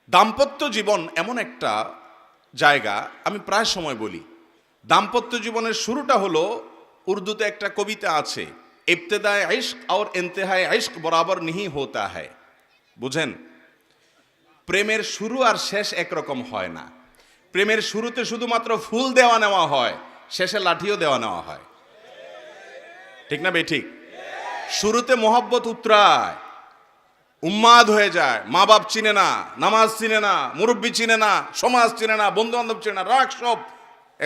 দাম্পত্য জীবন এমন একটা জায়গা, আমি প্রায় সময় বলি, দাম্পত্য জীবনের শুরুটা হলো, উর্দুতে একটা কবিতা আছে, ইবতেদায়ে ইশক और इंतहाए इश्क बराबर नहीं होता है। বুঝেন, প্রেমের শুরু আর শেষ একরকম হয় না। প্রেমের শুরুতে শুধুমাত্র ফুল দেওয়া নেওয়া হয়, শেষে লাঠিও দেওয়া নেওয়া হয়। ঠিক না বেঠিক? শুরুতে মোহব্বত উতরায়, উন্মাদ হয়ে যায়, মা বাপ চিনে না, নামাজ চিনে না, মুরব্বী চিনে না, সমাজ চিনে না, বন্ধু বান্ধব চিনে না, রাগ সব।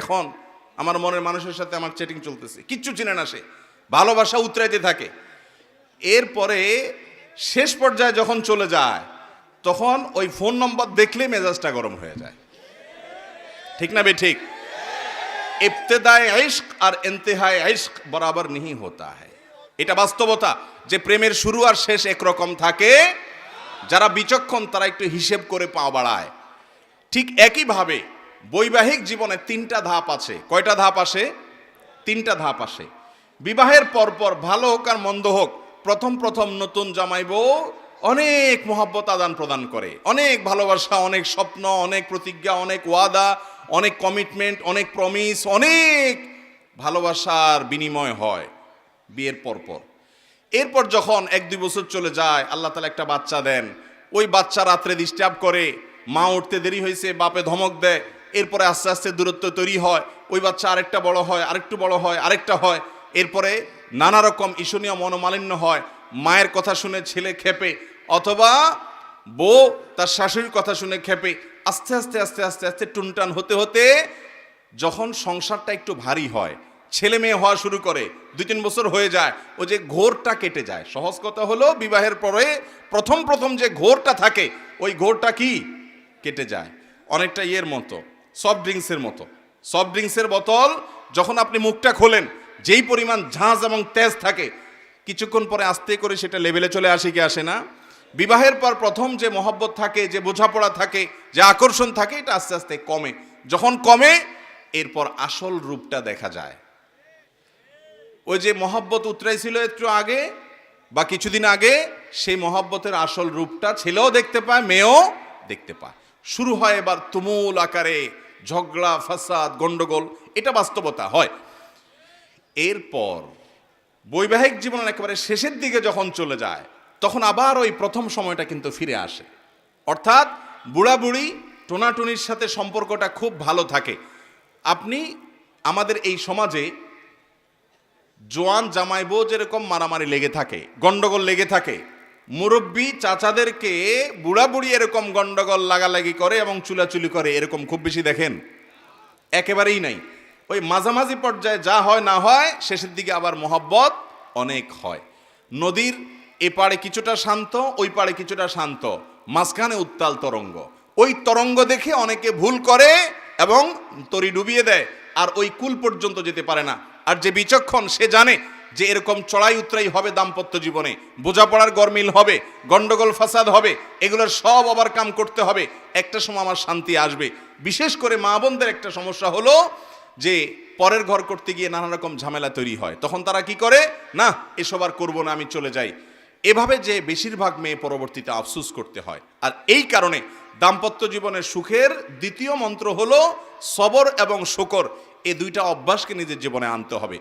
এখন আমার মনের মানুষের সাথে আমার চ্যাটিং চলতেছে, কিচ্ছু চিনে না, সে ভালোবাসা উতরাইতে থাকে। এরপরে শেষ পর্যায়ে যখন চলে যায়, তখন ওই ফোন নম্বর দেখলে মেজাজটা গরম হয়ে যায়। ঠিক না বেঠিক? ইবতেদায়ে ইশক আর ইন্তেহায়ে ইশক বরাবর नहीं होता है। এটা বাস্তবতা যে প্রেমের শুরু আর শেষ একরকম থাকে। যারা বিচক্ষণ তারা একটু হিসেব করে পা বাড়ায়। ঠিক একইভাবে বৈবাহিক জীবনে তিনটা ধাপ আছে। কয়টা ধাপ আসে? তিনটা ধাপ আসে। বিবাহের পরপর ভালো হোক আর মন্দ হোক, প্রথম প্রথম নতুন জামাই বউ অনেক মহব্বত আদান প্রদান করে, অনেক ভালোবাসা, অনেক স্বপ্ন, অনেক প্রতিজ্ঞা, অনেক ওয়াদা, অনেক কমিটমেন্ট, অনেক প্রমিস, অনেক ভালোবাসার বিনিময় হয় বিয়ের পরপর। এরপর যখন 1-2 বছর চলে যায়, আল্লাহ তাআলা একটা বাচ্চা দেন। ওই বাচ্চা রাত্রে ডিস্টার্ব করে, মা উঠতে দেরি হয়েছে, বাপে ধমক দেয়। এরপরে আস্তে আস্তে দূরত্ব তৈরি হয়, ওই বাচ্চা আরেকটা বড় হয়, আরেকটু বড় হয়, আরেকটা হয়। এরপরে নানা রকম ঈশনীয় মনোমালিন্য হয়। মায়ের কথা শুনে ছেলে খেপে, অথবা বউ তার শাশুড়ির কথা শুনে খেপে। আস্তে আস্তে আস্তে আস্তে আস্তে টুনটান হতে হতে যখন সংসারটা একটু ভারী হয়, ছেলে মেয়ে হওয়া শুরু করে, 2-3 বছর হয়ে যায়, ও যে ঘোরটা কেটে যায়। সহজ কথা হলো, বিবাহের পরে প্রথম প্রথম যে ঘোরটা থাকে, ওই ঘোরটা কি কেটে যায়। অনেকটা ইয়ের মতো, সফট ড্রিঙ্কসের মতো। সফট ড্রিঙ্কসের বোতল যখন আপনি মুখটা খোলেন, যেই পরিমাণ ঝাঁজ এবং তেজ থাকে, কিছুক্ষণ পরে আস্তে করে সেটা লেভেলে চলে আসে কি আসে না? বিবাহের পর প্রথম যে মহব্বত থাকে, যে বোঝাপড়া থাকে, যে আকর্ষণ থাকে, এটা আস্তে আস্তে কমে। যখন কমে, এরপর আসল রূপটা দেখা যায়। ওই যে মহব্বত উতরাইছিল একটু আগে বা কিছুদিন আগে, সেই মহব্বতের আসল রূপটা ছেলেও দেখতে পায়, মেয়েও দেখতে পায়। শুরু হয় এবার তুমুল আকারে ঝগড়া, ফাসাদ, গন্ডগোল। এটা বাস্তবতা হয়। এরপর বৈবাহিক জীবনের একেবারে শেষের দিকে যখন চলে যায়, তখন আবার ওই প্রথম সময়টা কিন্তু ফিরে আসে। অর্থাৎ বুড়া বুড়ি টোনাটুনির সাথে সম্পর্কটা খুব ভালো থাকে। আপনি আমাদের এই সমাজে জোয়ান জামাই বউ যেরকম মারামারি লেগে থাকে, গন্ডগোল লেগে থাকে, মুরব্বী চাচাদেরকে বুড়া বুড়ি এরকম গন্ডগোল লাগালাগি করে এবং চুলাচুলি করে, এরকম খুব বেশি দেখেন? একেবারেই নাই। ওই মাঝামাঝি পর্যায়ে যা হয় না হয়, শেষের দিকে আবার মহব্বত অনেক হয়। নদীর এপারে কিছুটা শান্ত, ওই পারে কিছুটা শান্ত, মাঝখানে উত্তাল তরঙ্গ। ওই তরঙ্গ দেখে অনেকে ভুল করে এবং তরি ডুবিয়ে দেয়, আর ওই কুল পর্যন্ত যেতে পারে না। আর যে বিচক্ষণ, সে জানে যে এরকম চড়াই উতরাই হবে দাম্পত্য জীবনে, বোঝাপড়ার গরমিল হবে, গন্ডগোল ফাসাদ হবে, এগুলোর সব ওভারকাম করতে হবে। একটা সময় আমার শান্তি আসবে। বিশেষ করে মা বোনদের একটা সমস্যা হলো যে পরের ঘর করতে গিয়ে নানা রকম ঝামেলা তৈরি হয়। তখন তারা কি করে, না এসব আর করবো না, আমি চলে যাই। এভাবে যে বেশিরভাগ মেয়ে পরবর্তীতে আফসোস করতে হয়। আর এই কারণে দাম্পত্য জীবনের সুখের দ্বিতীয় মন্ত্র হলো সবর এবং শুকর। এই দুইটা অভ্যাসকে নিজের জীবনে আনতে হবে।